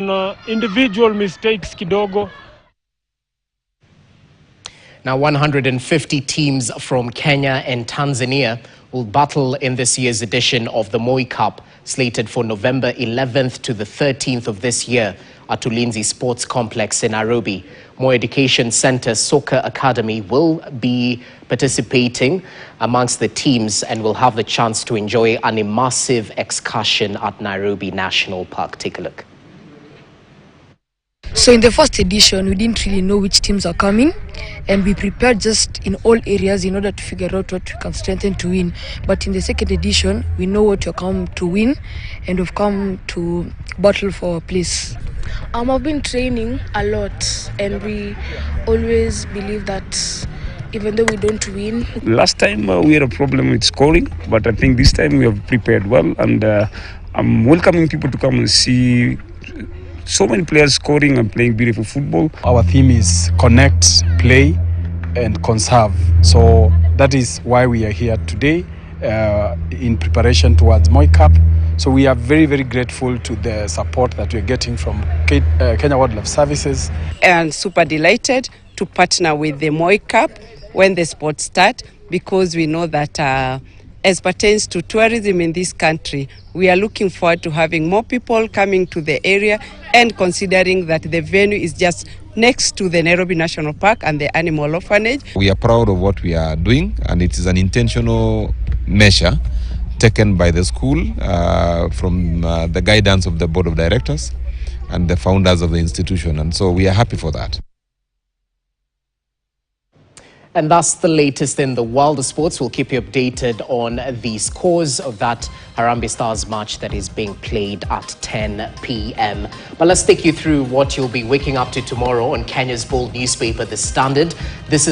individual mistakes kidogo. Now 150 teams from Kenya and Tanzania will battle in this year's edition of the Moi Cup, slated for November 11th to the 13th of this year at Ulinzi Sports Complex in Nairobi. Moi Education Center Soccer Academy will be participating amongst the teams and will have the chance to enjoy an immersive excursion at Nairobi National Park. Take a look. So in the first edition, we didn't really know which teams are coming, and we prepared just in all areas in order to figure out what we can strengthen to win. But in the second edition, we know what we've come to win, and we've come to battle for our place. I've been training a lot, and we always believe that even though we don't win. Last time we had a problem with scoring, but I think this time we have prepared well, and I'm welcoming people to come and see so many players scoring and playing beautiful football. Our theme is connect, play, and conserve. So that is why we are here today in preparation towards Moi Cup. So we are very, very grateful to the support that we're getting from Kenya Wildlife Services. And super delighted to partner with the Moi Cup when the sports start, because we know that as pertains to tourism in this country, we are looking forward to having more people coming to the area, and considering that the venue is just next to the Nairobi National Park and the animal orphanage. We are proud of what we are doing, and it is an intentional measure taken by the school from the guidance of the board of directors and the founders of the institution, and so we are happy for that. And that's the latest in the world of sports. We'll keep you updated on the scores of that Harambee Stars match that is being played at 10 p.m. But let's take you through what you'll be waking up to tomorrow on Kenya's bold newspaper, The Standard. This is